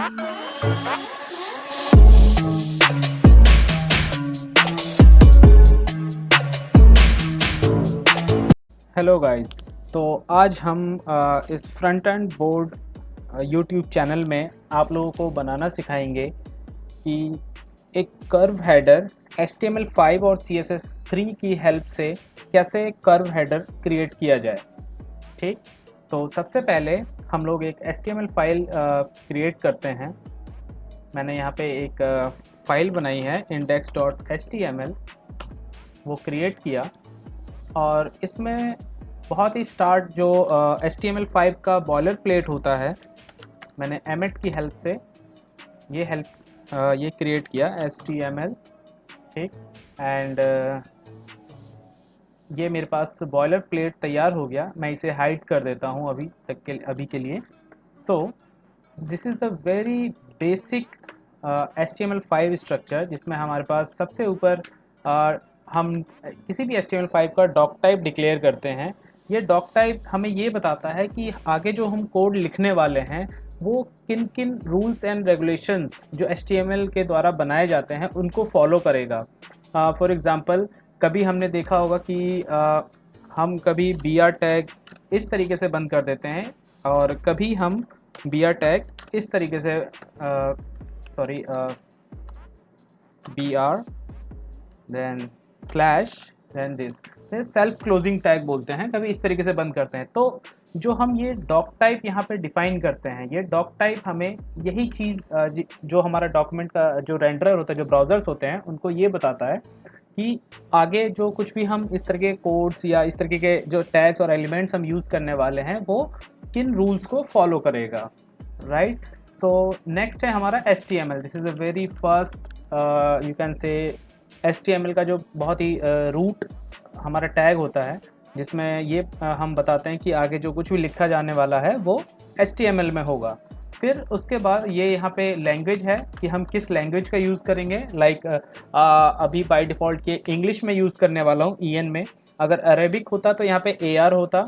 Hello guys, तो आज हम इस front end board YouTube channel में आप लोगों को बनाना सिखाएंगे कि एक कर्व हेडर HTML5 और CSS3 की हेल्प से कैसे कर्व हेडर क्रिएट किया जाए। ठीक, तो सबसे पहले हम लोग एक HTML फाइल क्रिएट करते हैं। मैंने यहाँ पे एक फाइल बनाई है index.html, वो क्रिएट किया और इसमें बहुत ही स्टार्ट जो HTML5 का बॉयलर प्लेट होता है, मैंने एमिट की हेल्प से ये क्रिएट किया HTML। ठीक, एंड ये मेरे पास बॉयलर प्लेट तैयार हो गया। मैं इसे हाइड कर देता हूँ अभी के लिए। So this is the very basic HTML5 structure, जिसमें हमारे पास सबसे ऊपर हम किसी भी HTML5 का डॉक टाइप डिक्लेयर करते हैं। ये डॉक टाइप हमें ये बताता है कि आगे जो हम कोड लिखने वाले हैं वो किन किन रूल्स एंड रेगुलेशंस जो HTML के द्वारा बनाए जाते हैं उनको फॉलो करेगा। फॉर एग्ज़ाम्पल, कभी हमने देखा होगा कि हम कभी BR टैग इस तरीके से बंद कर देते हैं और कभी हम BR टैग इस तरीके से BR then slash then this self closing tag बोलते हैं, कभी इस तरीके से बंद करते हैं। तो जो हम ये डॉक टाइप यहाँ पे डिफाइन करते हैं, ये डॉक टाइप हमें यही चीज़ जो हमारा डॉक्यूमेंट का जो रेंडर होता है, जो ब्राउज़र्स होते हैं, उनको ये बताता है कि आगे जो कुछ भी हम इस तरह के कोड्स या इस तरीके के जो टैग्स और एलिमेंट्स हम यूज़ करने वाले हैं वो किन रूल्स को फॉलो करेगा। राइट, सो नेक्स्ट है हमारा HTML। This is a very first you can say HTML का जो बहुत ही रूट हमारा टैग होता है, जिसमें ये हम बताते हैं कि आगे जो कुछ भी लिखा जाने वाला है वो HTML में होगा। फिर उसके बाद ये यहाँ पे लैंग्वेज है कि हम किस लैंग्वेज का यूज़ करेंगे। लाइक अभी बाय डिफ़ॉल्ट के इंग्लिश में यूज़ करने वाला हूँ EN में। अगर अरेबिक होता तो यहाँ पे AR होता,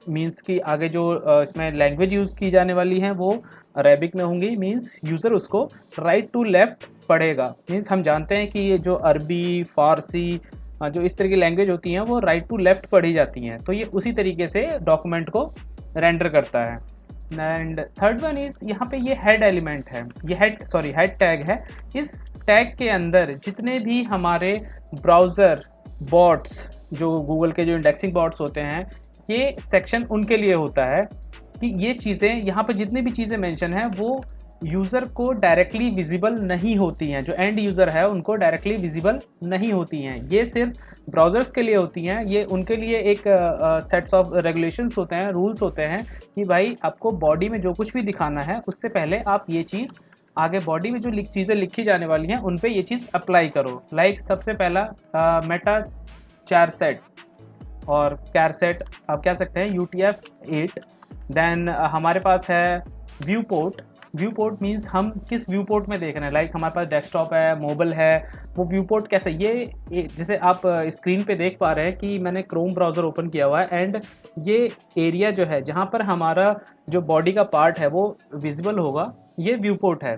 मीन्स कि आगे जो इसमें लैंग्वेज यूज़ की जाने वाली हैं वो अरेबिक में होंगी, मीन्स यूज़र उसको राइट टू लेफ़्ट पढ़ेगा। मीन्स हम जानते हैं कि ये जो अरबी, फ़ारसी, जो इस तरह की लैंग्वेज होती हैं वो राइट टू लेफ़्ट पढ़ी जाती हैं, तो ये उसी तरीके से डॉक्यूमेंट को रेंडर करता है। एंड थर्ड वन इज़ यहाँ पे ये हेड एलिमेंट है, ये हेड टैग है। इस टैग के अंदर जितने भी हमारे ब्राउज़र बॉट्स, जो गूगल के जो इंडेक्सिंग बॉट्स होते हैं, ये सेक्शन उनके लिए होता है कि ये चीज़ें यहाँ पर जितनी भी चीज़ें मेंशन हैं वो यूज़र को डायरेक्टली विजिबल नहीं होती हैं, जो एंड यूज़र है उनको डायरेक्टली विजिबल नहीं होती हैं। ये सिर्फ ब्राउज़र्स के लिए होती हैं। ये उनके लिए एक सेट्स ऑफ रेगुलेशंस होते हैं, रूल्स होते हैं कि भाई आपको बॉडी में जो कुछ भी दिखाना है उससे पहले आप ये चीज़ आगे बॉडी में जो चीज़ें लिखी जाने वाली हैं उन पे ये चीज़ अप्लाई करो। लाइक सबसे पहला मेटा चार सेट और कैर सेट आप कह सकते हैं UTF-8। देन हमारे पास है view port. View port means हम किस व्यू पोर्ट में देख रहे हैं। लाइक हमारे पास डेस्कटॉप है, मोबाइल है, वो व्यू पोर्ट कैसे, ये जैसे आप स्क्रीन पे देख पा रहे हैं कि मैंने क्रोम ब्राउज़र ओपन किया हुआ है एंड ये एरिया जो है जहाँ पर हमारा जो बॉडी का पार्ट है वो विजिबल होगा, ये व्यू पोर्ट है।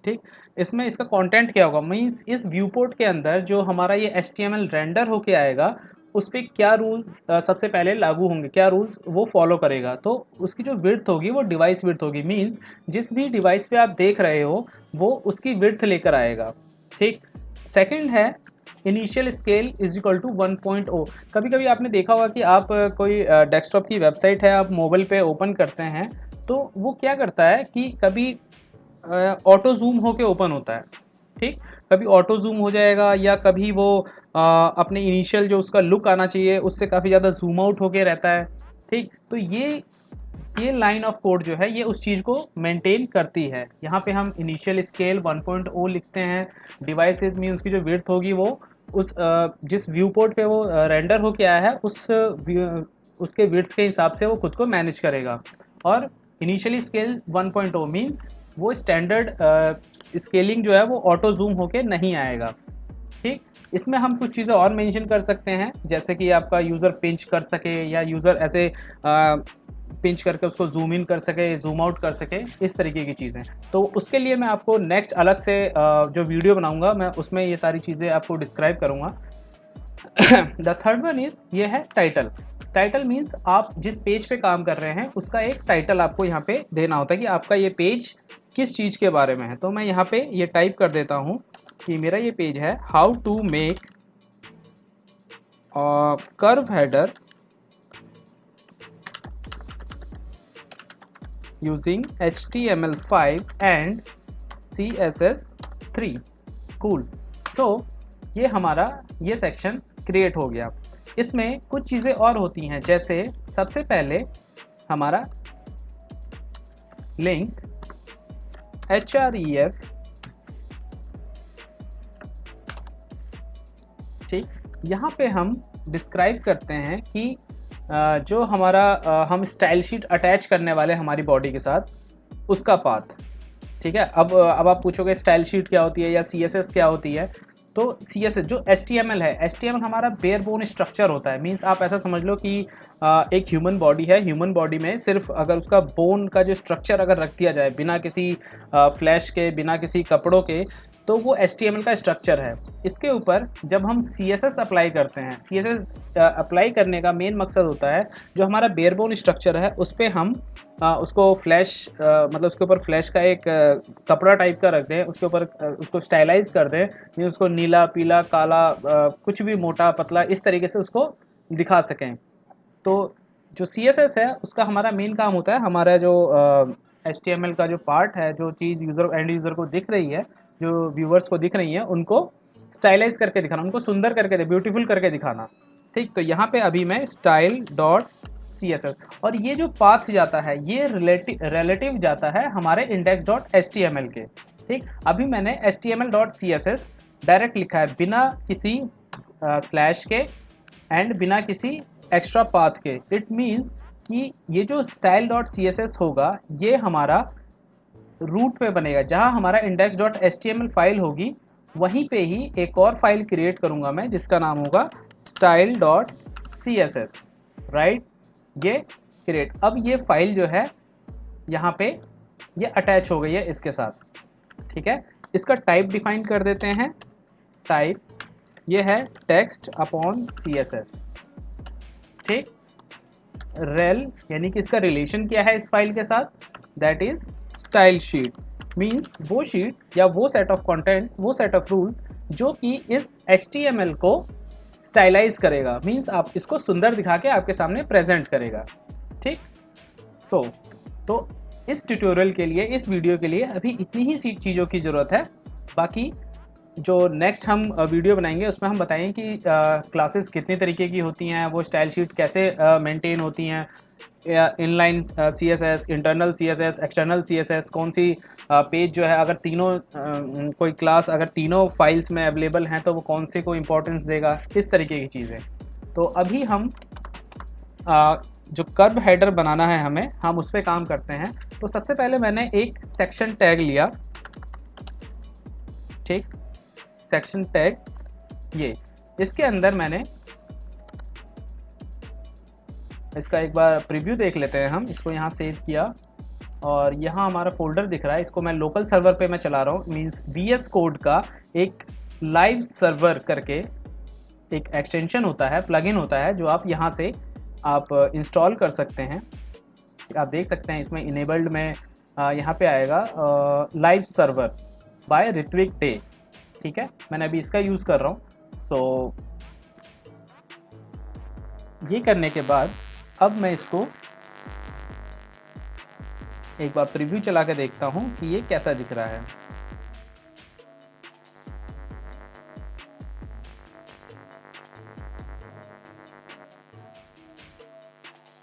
ठीक, इसमें इसका कंटेंट क्या होगा, मीन्स इस व्यू पोर्ट के अंदर जो हमारा ये HTML रेंडर होके आएगा उस पर क्या रूल्स सबसे पहले लागू होंगे, क्या रूल्स वो फॉलो करेगा। तो उसकी जो विड्थ होगी वो डिवाइस विड्थ होगी, मीन्स जिस भी डिवाइस पे आप देख रहे हो वो उसकी विड्थ लेकर आएगा। ठीक, सेकंड है initial scale is equal to 1.0। कभी कभी आपने देखा होगा कि आप कोई डेस्कटॉप की वेबसाइट है, आप मोबाइल पे ओपन करते हैं तो वो क्या करता है कि कभी ऑटो जूम होके ओपन होता है। ठीक, कभी ऑटो जूम हो जाएगा या कभी वो अपने इनिशियल जो उसका लुक आना चाहिए उससे काफ़ी ज़्यादा जूम आउट होके रहता है। ठीक, तो ये लाइन ऑफ कोड जो है ये उस चीज़ को मेंटेन करती है। यहाँ पे हम इनिशियल स्केल 1.0 लिखते हैं। डिवाइसेस में उसकी जो विड्थ होगी वो उस जिस व्यू पोर्ट पे वो रेंडर होके आया है उसके विड्थ के हिसाब से वो खुद को मैनेज करेगा। और इनिशियली स्केल 1.0 मीन्स वो स्टैंडर्ड स्केलिंग जो है वो ऑटो जूम होके नहीं आएगा। ठीक, इसमें हम कुछ चीज़ें और मेंशन कर सकते हैं, जैसे कि आपका यूज़र पिंच कर सके या यूज़र ऐसे पिंच करके उसको जूम इन कर सके, जूम आउट कर सके, इस तरीके की चीज़ें। तो उसके लिए मैं आपको नेक्स्ट अलग से जो वीडियो बनाऊंगा मैं उसमें ये सारी चीज़ें आपको डिस्क्राइब करूंगा। द थर्ड वन इज ये है टाइटल। टाइटल मीन्स आप जिस पेज पे काम कर रहे हैं उसका एक टाइटल आपको यहाँ पे देना होता है कि आपका ये पेज किस चीज़ के बारे में है। तो मैं यहाँ पे ये टाइप कर देता हूँ कि मेरा ये पेज है how to make curve header using HTML5 and CSS3। Cool. So ये हमारा ये सेक्शन क्रिएट हो गया। इसमें कुछ चीज़ें और होती हैं, जैसे सबसे पहले हमारा लिंक href, ठीक, यहाँ पे हम डिस्क्राइब करते हैं कि जो हमारा हम स्टाइल शीट अटैच करने वाले हमारी बॉडी के साथ उसका पाथ। ठीक है, अब आप पूछोगे स्टाइल शीट क्या होती है या CSS क्या होती है। तो CSS जो HTML है, HTML हमारा बेयर बोन स्ट्रक्चर होता है। मींस आप ऐसा समझ लो कि एक ह्यूमन बॉडी है, ह्यूमन बॉडी में सिर्फ अगर उसका बोन का जो स्ट्रक्चर अगर रख दिया जाए बिना किसी फ्लैश के, बिना किसी कपड़ों के, तो वो HTML का स्ट्रक्चर है। इसके ऊपर जब हम CSS अप्लाई करते हैं, CSS अप्लाई करने का मेन मकसद होता है जो हमारा बेयर बोन स्ट्रक्चर है उस पर हम उसको फ्लैश मतलब उसके ऊपर फ्लैश का एक कपड़ा टाइप का रख दें, उसके ऊपर उसको स्टाइलाइज कर दें, नहीं उसको नीला, पीला, काला, कुछ भी मोटा पतला इस तरीके से उसको दिखा सकें। तो जो CSS है उसका हमारा मेन काम होता है, हमारा जो HTML का जो पार्ट है, जो चीज़ यूज़र एंड यूज़र को दिख रही है, जो व्यूवर्स को दिख रही है, उनको स्टाइलाइज करके दिखाना, उनको सुंदर करके, ब्यूटीफुल करके दिखाना। ठीक, तो यहाँ पे अभी मैं style.css और ये जो पाथ जाता है ये रिलेटिव जाता है हमारे index.html के। ठीक, अभी मैंने html.css डायरेक्ट लिखा है बिना किसी स्लैश के एंड बिना किसी एक्स्ट्रा पाथ के। इट मीन्स कि ये जो style.css होगा ये हमारा रूट पे बनेगा, जहां हमारा index.html फाइल होगी वहीं पे ही एक और फाइल क्रिएट करूंगा मैं जिसका नाम होगा style.css। राइट, ये क्रिएट, अब ये फाइल जो है यहाँ पे ये अटैच हो गई है इसके साथ। ठीक है, इसका टाइप डिफाइन कर देते हैं। टाइप ये है टेक्स्ट अपॉन CSS। ठीक, रेल यानी कि इसका रिलेशन क्या है इस फाइल के साथ, that is style sheet. Means वो शीट या वो सेट ऑफ कंटेंट्स, वो सेट ऑफ रूल्स जो कि इस HTML को स्टाइलाइज करेगा, मीन्स आप इसको सुंदर दिखा के आपके सामने प्रेजेंट करेगा। ठीक, तो इस ट्यूटोरियल के लिए, इस वीडियो के लिए अभी इतनी ही चीज़ों की ज़रूरत है। बाकी जो नेक्स्ट हम वीडियो बनाएंगे उसमें हम बताएंगे कि क्लासेस कितनी तरीके की होती हैं, वो स्टाइल शीट कैसे मेंटेन होती हैं, inline CSS, internal CSS, external CSS, कौन सी पेज जो है अगर तीनों कोई क्लास अगर तीनों फाइल्स में अवेलेबल हैं तो वो कौन से को इम्पोर्टेंस देगा, इस तरीके की चीज़ें। तो अभी हम जो कर्व हेडर बनाना है हमें, हम उस पर काम करते हैं। तो सबसे पहले मैंने एक सेक्शन टैग लिया। ठीक, सेक्शन टैग ये, इसके अंदर मैंने इसका एक बार प्रीव्यू देख लेते हैं हम। इसको यहाँ सेव किया और यहाँ हमारा फोल्डर दिख रहा है, इसको मैं लोकल सर्वर पे मैं चला रहा हूँ। मींस VS कोड का एक लाइव सर्वर करके एक एक्सटेंशन होता है, प्लगइन होता है, जो आप यहाँ से आप इंस्टॉल कर सकते हैं। आप देख सकते हैं इसमें इनेबल्ड में यहाँ पे आएगा live server by Ritwik Dey. ठीक है, मैंने अभी इसका यूज़ कर रहा हूँ। तो ये करने के बाद अब मैं इसको एक बार प्रीव्यू चला के देखता हूँ कि ये कैसा दिख रहा है।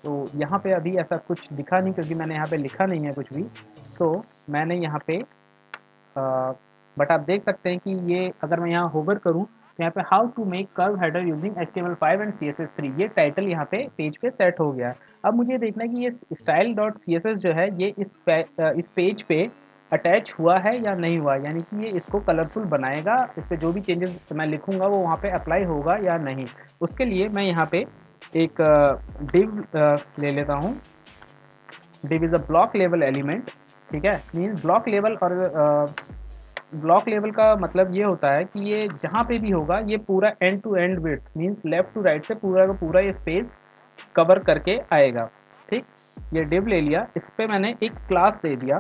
तो यहाँ पे अभी ऐसा कुछ दिखा नहीं क्योंकि मैंने यहाँ पे लिखा नहीं है कुछ भी। तो मैंने यहाँ पे बट आप देख सकते हैं कि ये अगर मैं यहाँ होवर करूँ तो यहाँ पे how to make curve header using HTML5 and CSS3, ये टाइटल यहाँ पे पेज पे सेट हो गया। अब मुझे देखना है कि ये style.css जो है ये इस पेज पे अटैच हुआ है या नहीं हुआ, यानी कि ये इसको कलरफुल बनाएगा, इस पर जो भी चेंजेस मैं लिखूंगा वो वहाँ पे अप्लाई होगा या नहीं। उसके लिए मैं यहाँ पे एक डिव ले लेता हूँ, div is a block level element, ठीक है। मीन्स ब्लॉक लेवल, और ब्लॉक लेवल का मतलब ये होता है कि ये जहाँ पे भी होगा ये पूरा end to end width means left to right से पूरा का पूरा ये स्पेस कवर करके आएगा, ठीक। ये डिव ले लिया, इस पर मैंने एक क्लास दे दिया,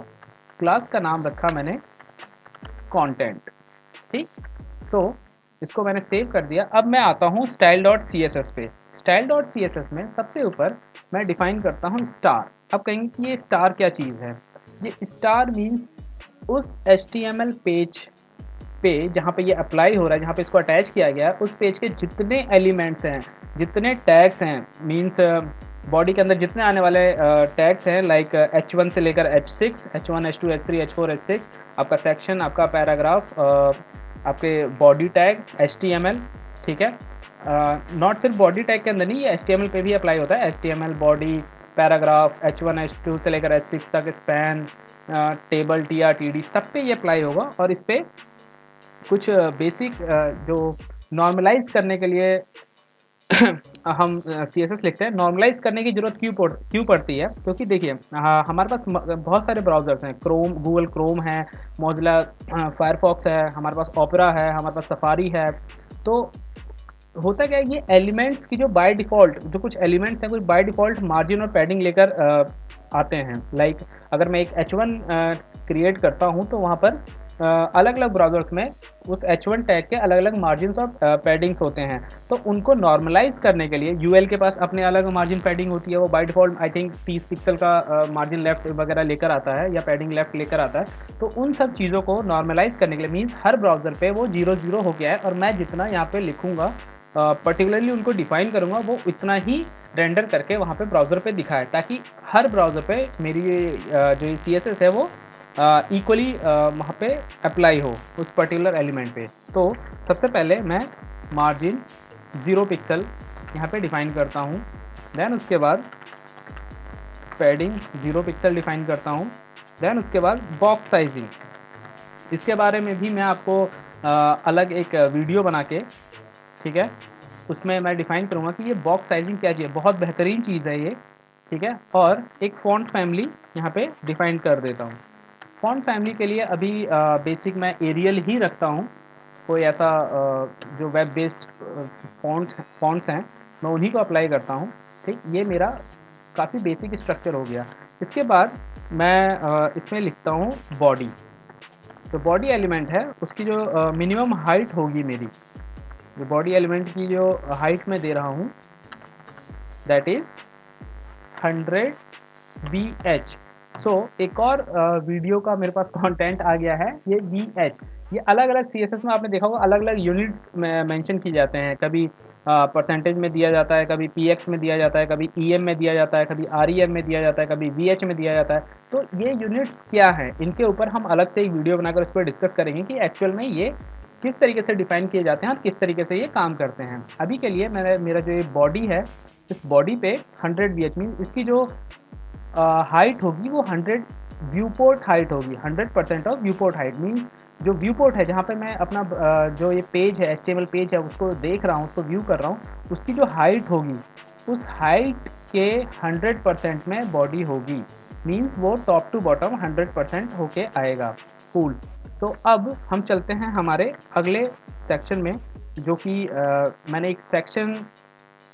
क्लास का नाम रखा मैंने कंटेंट, ठीक। सो इसको मैंने सेव कर दिया। अब मैं आता हूँ style dot C S S पे। Style dot C S S में सबसे ऊपर मैं डिफाइन करता हूँ स्टार। अब कहेंगे कि ये स्टार क्या चीज़ है। ये स्टार मीन्स उस HTML पेज पे जहाँ पे ये अप्लाई हो रहा है, जहाँ पे इसको अटैच किया गया है, उस पेज के जितने एलिमेंट्स हैं, जितने टैग्स हैं, मीन्स बॉडी के अंदर जितने आने वाले टैग्स हैं, लाइक H1 से लेकर H6, H1, H2, H3, H4, H6, आपका सेक्शन, आपका पैराग्राफ, आपके बॉडी टैग HTML, ठीक है। नॉट सिर्फ बॉडी टैग के अंदर नहीं, ये HTML पे भी अप्लाई होता है। HTML body, paragraph, H1, H2 से लेकर H6 तक, स्पैन, टेबल, TR, TD, सब पे ये अप्लाई होगा। और इस पर कुछ बेसिक जो नॉर्मलाइज करने के लिए हम CSS लिखते हैं। नॉर्मलाइज करने की ज़रूरत क्यों पड़ती है, क्योंकि देखिए हमारे पास बहुत सारे ब्राउज़र्स हैं। क्रोम, गूगल क्रोम है, मोजिला फायरफॉक्स है, हमारे पास ओपेरा है, हमारे पास सफारी है। तो होता क्या है, ये एलिमेंट्स की जो बाय डिफ़ॉल्ट जो कुछ एलिमेंट्स हैं, कुछ बाय डिफ़ॉल्ट मार्जिन और पैडिंग लेकर आते हैं। लाइक अगर मैं एक H1 क्रिएट करता हूँ तो वहाँ पर अलग अलग ब्राउज़र्स में उस H1 टैग के अलग अलग मार्जिन और पैडिंग्स होते हैं। तो उनको नॉर्मलाइज करने के लिए UL के पास अपने अलग मार्जिन पैडिंग होती है। वो by default I think 30 pixel का मार्जिन लेफ्ट वगैरह लेकर आता है, या पैडिंग लेफ्ट लेकर आता है। तो उन सब चीज़ों को नॉर्मलाइज करने के लिए मीन्स हर ब्राउज़र पे वो 0 हो गया है, और मैं जितना यहाँ पे लिखूँगा पर्टिकुलरली उनको डिफ़ाइन करूँगा, वो इतना ही रेंडर करके वहाँ पे ब्राउज़र पे दिखाए, ताकि हर ब्राउज़र पे मेरी जो CSS है वो इक्वली वहाँ पे अप्लाई हो उस पर्टिकुलर एलिमेंट पे। तो सबसे पहले मैं मार्जिन 0 पिक्सल यहाँ पे डिफ़ाइन करता हूँ। देन उसके बाद पैडिंग 0 पिक्सल डिफ़ाइन करता हूँ। देन उसके बाद बॉक्स साइजिंग, इसके बारे में भी मैं आपको अलग एक वीडियो बना के, ठीक है, उसमें मैं डिफ़ाइन करूँगा कि ये बॉक्स साइजिंग क्या चीज़ है। बहुत बेहतरीन चीज़ है ये, ठीक है। और एक फ़ॉन्ट फैमिली यहाँ पे डिफ़ाइन कर देता हूँ। फ़ॉन्ट फैमिली के लिए अभी बेसिक मैं एरियल ही रखता हूँ। कोई ऐसा जो वेब बेस्ड फ़ॉन्ट्स हैं मैं उन्हीं को अप्लाई करता हूँ, ठीक। ये मेरा काफ़ी बेसिक स्ट्रक्चर हो गया। इसके बाद मैं इसमें लिखता हूँ बॉडी। तो बॉडी एलिमेंट है, उसकी जो मिनिमम हाइट होगी मेरी, जो बॉडी एलिमेंट की जो हाइट मैं दे रहा हूँ दैट इज़ 100 BH। सो एक और वीडियो का मेरे पास कंटेंट आ गया है, ये BH। ये अलग अलग CSS में आपने देखा होगा, अलग अलग यूनिट्स में मेंशन किए जाते हैं। कभी परसेंटेज में दिया जाता है, कभी PX में दिया जाता है, कभी EM में दिया जाता है, कभी REM में दिया जाता है, कभी VH में दिया जाता है। तो ये यूनिट्स क्या हैं, इनके ऊपर हम अलग से एक वीडियो बनाकर उस पर डिस्कस करेंगे कि एक्चुअल में ये किस तरीके से डिफ़ाइन किए जाते हैं और किस तरीके से ये काम करते हैं। अभी के लिए मेरा जो ये बॉडी है, इस बॉडी पे 100 BH मीन इसकी जो हाइट होगी वो 100 व्यू पोर्ट हाइट होगी। 100% of view port height means जो व्यू पोर्ट है, जहाँ पे मैं अपना जो ये पेज है, HTML पेज है, उसको देख रहा हूँ, उसको व्यू कर रहा हूँ, उसकी जो हाइट होगी उस हाइट के 100% में बॉडी होगी। मीन्स वो टॉप टू बॉटम 100% होके आएगा फुल। तो अब हम चलते हैं हमारे अगले सेक्शन में, जो कि मैंने एक सेक्शन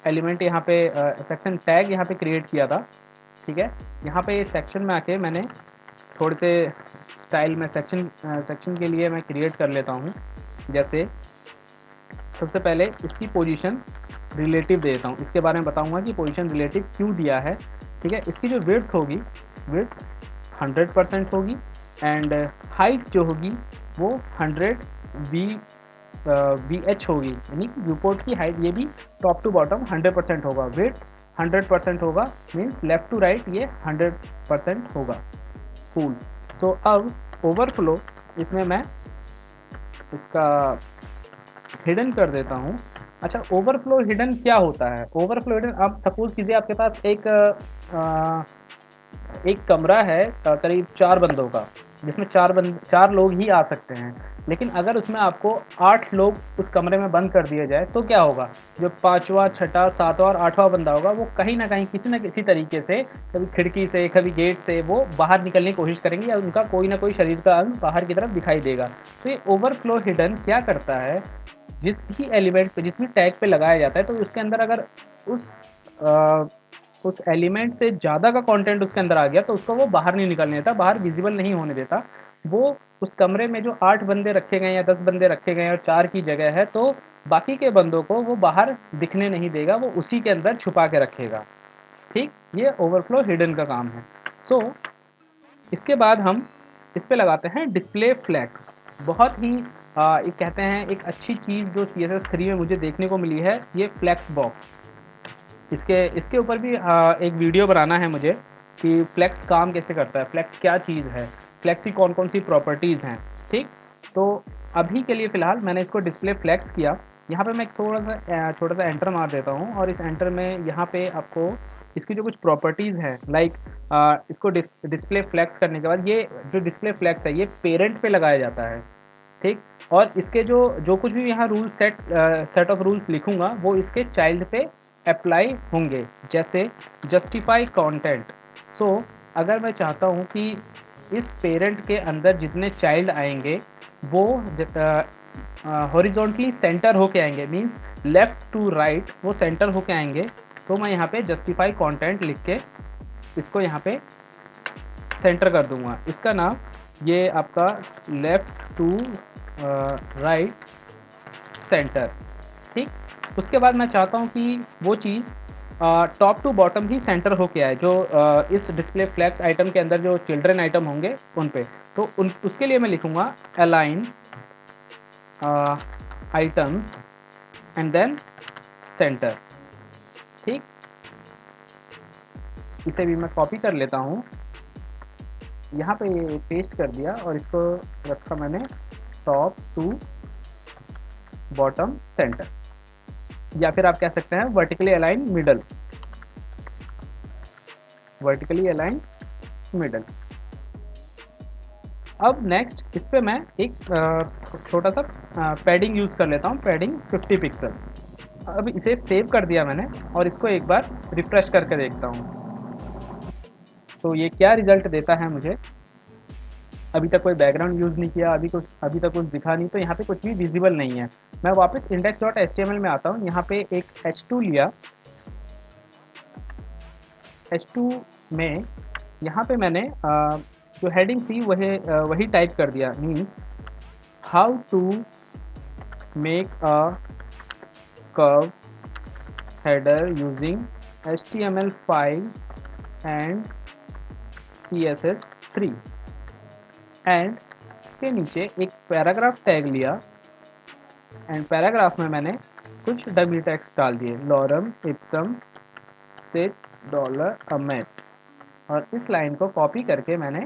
एलिमेंट यहाँ पे सेक्शन टैग यहाँ पे क्रिएट किया था, ठीक है। यहाँ पे सेक्शन में आके मैंने थोड़े से स्टाइल में सेक्शन के लिए मैं क्रिएट कर लेता हूँ। जैसे सबसे पहले इसकी पोजीशन रिलेटिव दे देता हूँ, इसके बारे में बताऊँगा कि पोजीशन रिलेटिव क्यों दिया है, ठीक है। इसकी जो विड्थ होगी, विड्थ 100% होगी, एंड हाइट जो होगी वो 100 VH होगी, यानी व्यू पोर्ट की हाइट ये भी टॉप टू बॉटम 100% होगा। विड्थ 100% होगा, मीन्स लेफ़्ट टू राइट ये 100% होगा फुल। सो अब ओवरफ्लो, इसमें मैं इसका हिडन कर देता हूँ। अच्छा, ओवरफ्लो हिडन क्या होता है? ओवरफ्लो हिडन, आप सपोज कीजिए आपके पास एक कमरा है करीब 4 बंदों का, जिसमें 4 लोग ही आ सकते हैं। लेकिन अगर उसमें आपको 8 लोग उस कमरे में बंद कर दिया जाए तो क्या होगा, जो 5वां, 6ठा, 7वां और 8वां बंदा होगा वो कहीं न कहीं किसी न किसी तरीके से कभी खिड़की से, कभी गेट से वो बाहर निकलने की कोशिश करेंगे या उनका कोई ना कोई शरीर का अंग बाहर की तरफ दिखाई देगा। तो ये ओवरफ्लो हिडन क्या करता है, जिस भी एलिमेंट पे, जिस भी टैग पे लगाया जाता है तो उसके अंदर अगर उस अ, उस एलिमेंट से ज़्यादा का कंटेंट उसके अंदर आ गया तो उसको वो बाहर नहीं निकलने देता, बाहर विजिबल नहीं होने देता। वो उस कमरे में जो 8 बंदे रखे गए या 10 बंदे रखे गए और 4 की जगह है तो बाकी के बंदों को वो बाहर दिखने नहीं देगा, वो उसी के अंदर छुपा के रखेगा। ठीक, ये ओवरफ्लो हिडन का काम है। सो इसके बाद हम इस पे लगाते हैं डिस्प्ले फ्लैग्स। बहुत ही एक कहते हैं एक अच्छी चीज़ जो CSS3 में मुझे देखने को मिली है, ये फ्लैक्स बॉक्स। इसके इसके ऊपर भी एक वीडियो बनाना है मुझे कि फ्लेक्स काम कैसे करता है, फ्लेक्स क्या चीज़ है, फ्लेक्स की कौन-कौन सी प्रॉपर्टीज़ हैं, ठीक? तो अभी के लिए फ़िलहाल मैंने इसको डिस्प्ले फ्लेक्स किया। यहाँ पे मैं एक छोटा-सा एंटर मार देता हूँ और इस एंटर में यहाँ पे आपको इसकी जो कुछ प्रॉपर्टीज़ हैं लाइक इसको डिस्प्ले फ्लेक्स करने के बाद ये जो डिस्प्ले फ्लेक्स है ये पेरेंट पे लगाया जाता है, ठीक? और इसके जो जो कुछ भी यहाँ सेट ऑफ रूल्स लिखूँगा वो इसके चाइल्ड पे अप्लाई होंगे, जैसे जस्टिफाई कंटेंट। सो अगर मैं चाहता हूँ कि इस पेरेंट के अंदर जितने चाइल्ड आएंगे वो हॉरिजॉन्टली सेंटर होके आएंगे, मींस लेफ्ट टू राइट वो सेंटर होके आएंगे, तो मैं यहाँ पे जस्टिफाई कंटेंट लिख के इसको यहाँ पे सेंटर कर दूंगा। इसका नाम ये आपका लेफ्ट टू राइट सेंटर, ठीक। उसके बाद मैं चाहता हूँ कि वो चीज़ टॉप टू बॉटम ही सेंटर होके आए, जो इस डिस्प्ले फ्लैग्स आइटम के अंदर जो चिल्ड्रन आइटम होंगे उन पे, तो उन उसके लिए मैं लिखूँगा align item and then centre, ठीक। इसे भी मैं कॉपी कर लेता हूँ, यहाँ पे पेस्ट कर दिया और इसको रखा मैंने टॉप टू बॉटम सेंटर, या फिर आप कह सकते हैं vertically align middle, vertically align middle. अब नेक्स्ट इस पे मैं एक छोटा सा पैडिंग यूज़ कर लेता हूँ, पैडिंग 50 पिक्सल। अब इसे सेव कर दिया मैंने और इसको एक बार रिफ्रेश करके देखता हूँ तो ये क्या रिज़ल्ट देता है मुझे। अभी तक कोई बैकग्राउंड यूज़ नहीं किया, अभी तक कुछ दिखा नहीं, तो यहाँ पे कुछ भी विजिबल नहीं है। मैं वापस index.html में आता हूँ, यहाँ पे एक h2 लिया, h2 में यहाँ पे मैंने जो हेडिंग थी वही टाइप कर दिया, means how to make a curve header using HTML5 and CSS3 and इसके नीचे एक पैराग्राफ टैग लिया एंड पैराग्राफ में मैंने कुछ डमी टेक्स्ट डाल दिए, lorem ipsum sit dolor amet, और इस लाइन को कॉपी करके मैंने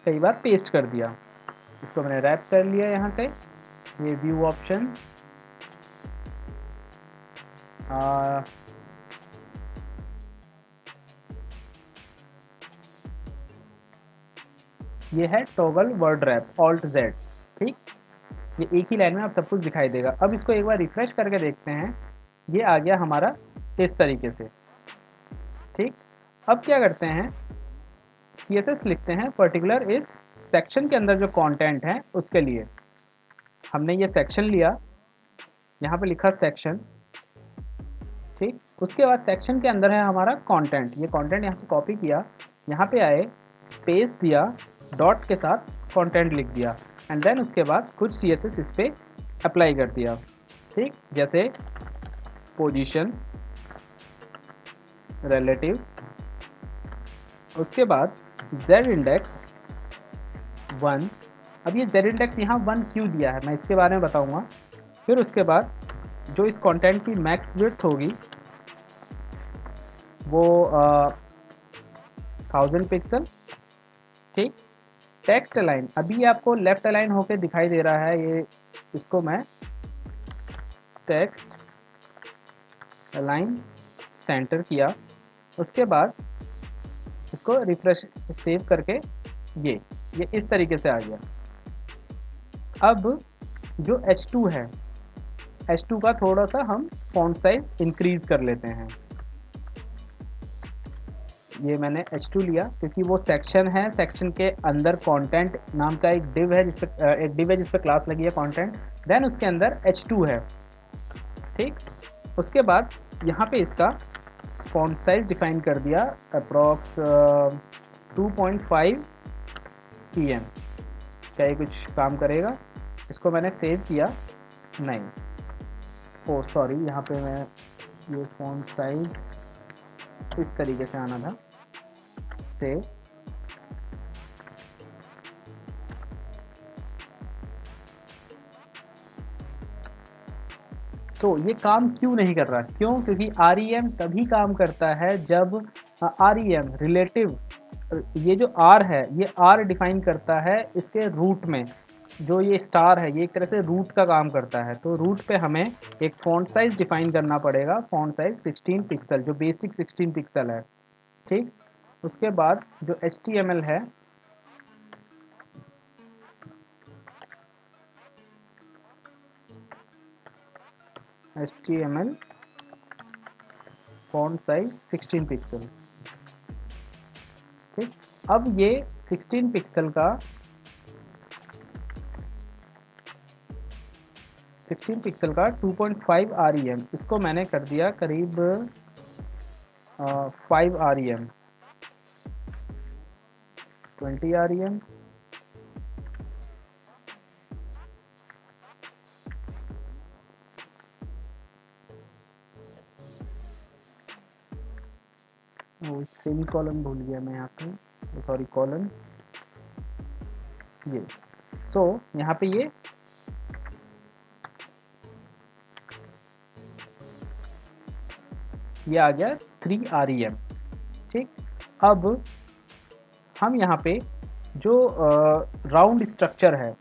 कई बार पेस्ट कर दिया। इसको मैंने रैप कर लिया यहाँ से, ये व्यू ऑप्शन, ये है toggle word rap alt Z, ठीक। ये एक ही लाइन में आप सब कुछ दिखाई देगा। अब इसको एक बार रिफ्रेश करके देखते हैं, ये आ गया हमारा इस तरीके से, ठीक। अब क्या करते हैं, CSS लिखते हैं पर्टिकुलर इस सेक्शन के अंदर जो कंटेंट है उसके लिए। हमने ये सेक्शन लिया, यहाँ पे लिखा सेक्शन, ठीक। उसके बाद सेक्शन के अंदर है हमारा कंटेंट, ये कंटेंट यहाँ से कॉपी किया, यहाँ पे आए, स्पेस दिया, डॉट के साथ कंटेंट लिख दिया एंड देन उसके बाद कुछ CSS इस पर अप्लाई कर दिया, ठीक। जैसे पोजीशन, रिलेटिव, उसके बाद z इंडेक्स 1। अब ये z इंडेक्स यहाँ 1 क्यों दिया है मैं इसके बारे में बताऊँगा। फिर उसके बाद जो इस कंटेंट की मैक्स विड्थ होगी वो 1000 पिक्सल, ठीक। टेक्स्ट अलाइन, अभी आपको लेफ्ट अलाइन होके दिखाई दे रहा है, ये इसको मैं टेक्स्ट अलाइन सेंटर किया, उसके बाद इसको रिफ्रेश सेव करके ये इस तरीके से आ गया। अब जो H2 है, H2 का थोड़ा सा हम फॉन्ट साइज इंक्रीज कर लेते हैं। ये मैंने H2 लिया क्योंकि वो सेक्शन है, सेक्शन के अंदर कंटेंट नाम का एक डिव है जिस पे क्लास लगी है कंटेंट, देन उसके अंदर H2 है। ठीक, उसके बाद यहाँ पे इसका फॉन्ट साइज डिफाइन कर दिया अप्रॉक्स 2.5 pm। क्या ये कुछ काम करेगा? इसको मैंने सेव किया, नहीं, ओ सॉरी, यहाँ पे मैं ये फॉन्ट साइज इस तरीके से आना था, सेव। तो ये काम क्यों नहीं कर रहा? क्यों? क्योंकि REM तभी काम करता है जब REM रिलेटिव, ये जो R है ये R डिफाइन करता है इसके रूट में। जो ये स्टार है ये एक तरह से रूट का काम करता है, तो रूट पे हमें एक फॉन्ट साइज डिफाइन करना पड़ेगा, फॉन्ट साइज 16 पिक्सल, जो बेसिक 16 पिक्सल है। ठीक, उसके बाद जो HTML है, HTML फॉन्ट साइज 16 पिक्सल। ठीक, अब ये 16 पिक्सल का 2.5 REM, इसको मैंने कर दिया करीब 5 REM, 20 REM, सेमी कॉलन भूल गया मैं यहाँ पे, सॉरी कॉलन, ये यहाँ पे ये आ गया 3 REM। ठीक, अब हम यहाँ पे जो राउंड स्ट्रक्चर है,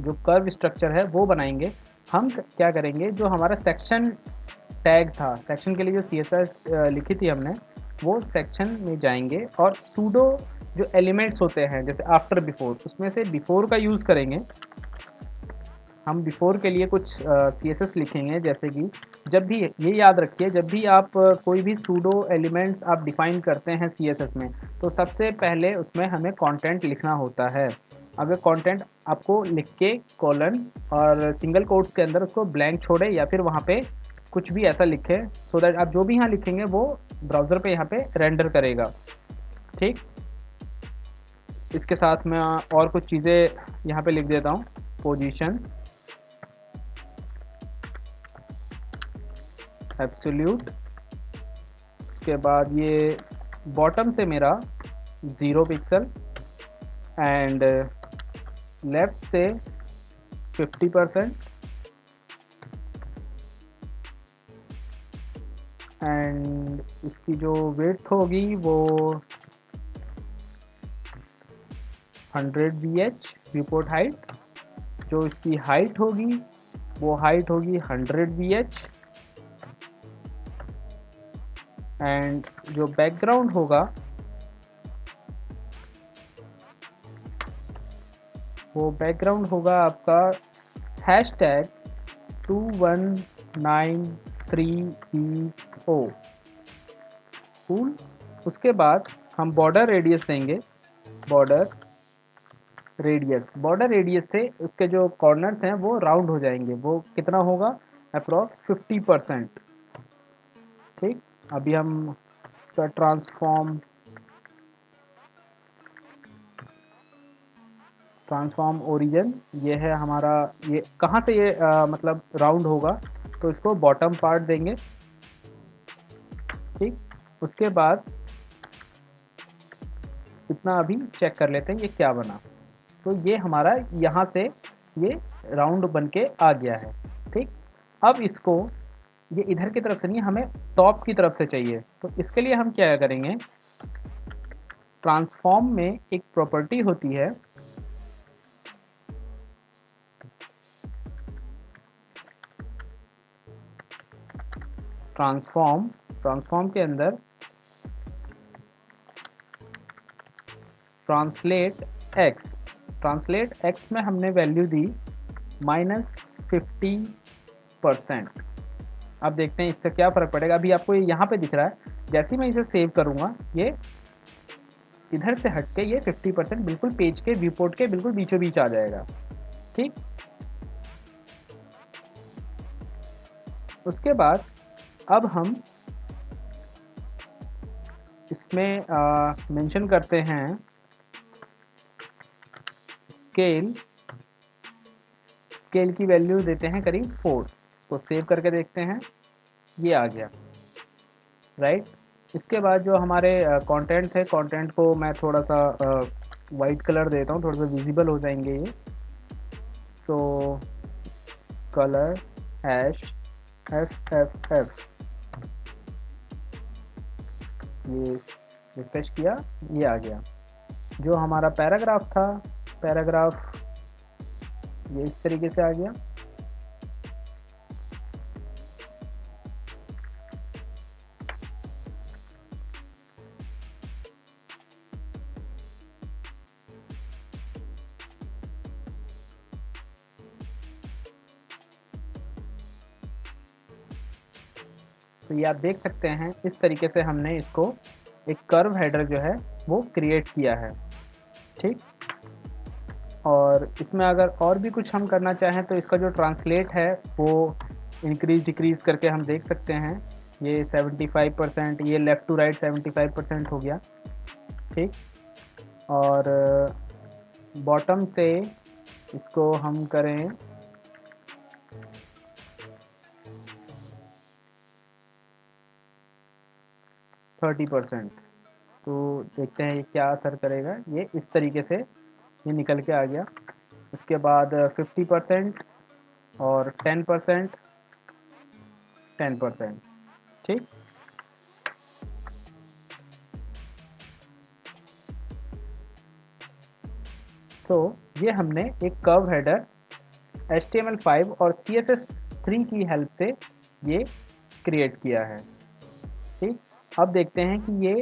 जो कर्व स्ट्रक्चर है वो बनाएंगे। हम क्या करेंगे, जो हमारा सेक्शन टैग था, सेक्शन के लिए जो CSS लिखी थी हमने, वो सेक्शन में जाएंगे और सूडो जो एलिमेंट्स होते हैं जैसे आफ्टर बिफोर, उसमें से बिफोर का यूज़ करेंगे। हम बिफोर के लिए कुछ CSS लिखेंगे, जैसे कि जब भी, ये याद रखिए, जब भी आप कोई भी सूडो एलिमेंट्स आप डिफाइन करते हैं CSS में, तो सबसे पहले उसमें हमें कंटेंट लिखना होता है। अगर कंटेंट आपको लिख के कॉलन और सिंगल कोट्स के अंदर उसको ब्लैंक छोड़े या फिर वहाँ पे कुछ भी ऐसा लिखे, सो दैट आप जो भी यहाँ लिखेंगे वो ब्राउज़र पे यहाँ पे रेंडर करेगा। ठीक, इसके साथ मैं और कुछ चीज़ें यहाँ पे लिख देता हूँ, पोजीशन एब्सोल्यूट, उसके बाद ये बॉटम से मेरा 0 पिक्सल एंड लेफ्ट से 50% एंड इसकी जो विड्थ होगी वो 100 VH व्यूपोर्ट हाइट, जो इसकी हाइट होगी वो हाइट होगी 100 VH एंड जो बैकग्राउंड होगा वो बैकग्राउंड होगा आपका #2193EO कूल। उसके बाद हम बॉर्डर रेडियस देंगे, बॉर्डर रेडियस से उसके जो कॉर्नर्स हैं वो राउंड हो जाएंगे, वो कितना होगा, अप्रॉक्स 50%। ठीक, अभी हम इसका ट्रांसफॉर्म ओरिजिन, ये है हमारा, ये कहाँ से ये मतलब राउंड होगा, तो इसको बॉटम पार्ट देंगे। ठीक, उसके बाद इतना अभी चेक कर लेते हैं ये क्या बना। तो ये हमारा यहाँ से ये राउंड बन के आ गया है। ठीक, अब इसको ये इधर की तरफ से नहीं, हमें टॉप की तरफ से चाहिए, तो इसके लिए हम क्या करेंगे, ट्रांसफॉर्म में एक प्रॉपर्टी होती है, ट्रांसफॉर्म के अंदर ट्रांसलेट एक्स में हमने वैल्यू दी -50%। अब देखते हैं इसका क्या फ़र्क पड़ेगा। अभी आपको ये यहाँ पे दिख रहा है, जैसे ही मैं इसे सेव करूँगा ये इधर से हट के ये 50% बिल्कुल पेज के व्यू पोर्ट के बिल्कुल बीचों बीच आ जाएगा। ठीक, उसके बाद अब हम इसमें मेंशन करते हैं स्केल की वैल्यू देते हैं करीब 4। इसको सेव करके देखते हैं, ये आ गया, राइट। इसके बाद जो हमारे कंटेंट थे, कंटेंट को मैं थोड़ा सा वाइट कलर देता हूँ, थोड़ा सा विजिबल हो जाएंगे ये। सो कलर #FFF, ये रिफ्रेश किया, ये आ गया। जो हमारा पैराग्राफ था, पैराग्राफ ये इस तरीके से आ गया। तो ये आप देख सकते हैं, इस तरीके से हमने इसको एक कर्व हेडर जो है वो क्रिएट किया है। ठीक, और इसमें अगर और भी कुछ हम करना चाहें तो इसका जो ट्रांसलेट है वो इंक्रीज डिक्रीज़ करके हम देख सकते हैं। ये 75%, ये लेफ़्ट टू राइट 75% हो गया। ठीक, और बॉटम से इसको हम करें 30%, तो देखते हैं ये क्या असर करेगा। ये इस तरीके से ये निकल के आ गया। उसके बाद 50% और 10%, 10%। ठीक, तो ये हमने एक कर्व हेडर HTML5 और CSS3 की हेल्प से ये क्रिएट किया है। ठीक, अब देखते हैं कि ये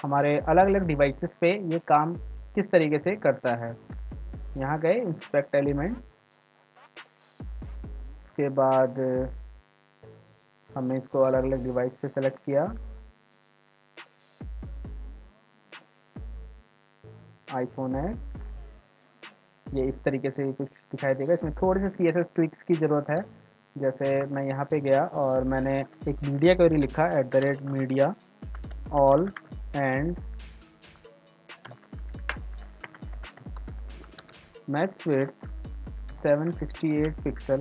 हमारे अलग अलग डिवाइसेस पे ये काम किस तरीके से करता है। यहाँ गए इंस्पेक्ट एलिमेंट, उसके बाद हमने इसको अलग अलग डिवाइस पे सेलेक्ट किया। iPhone X, ये इस तरीके से कुछ दिखाई देगा। इसमें थोड़े से CSS ट्विक्स की ज़रूरत है। जैसे मैं यहाँ पे गया और मैंने एक मीडिया क्वेरी लिखा @media all and max width 768 pixel,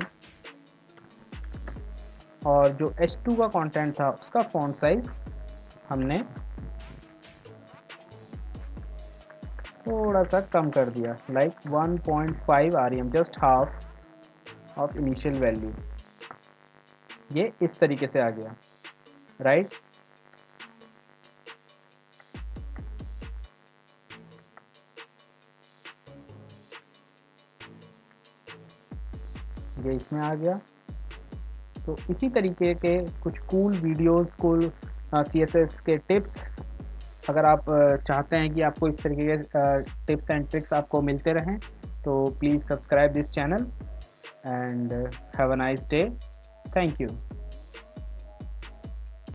और जो H2 का कंटेंट था उसका फॉन्ट साइज हमने थोड़ा सा कम कर दिया, like 1.5 rem, just half of initial value. ये इस तरीके से आ गया, राइट। ये इसमें आ गया। तो इसी तरीके के कुछ कूल वीडियोस, कूल CSS के टिप्स अगर आप चाहते हैं कि आपको इस तरीके के टिप्स एंड ट्रिक्स आपको मिलते रहें, तो please subscribe this channel and have a nice day. Thank you.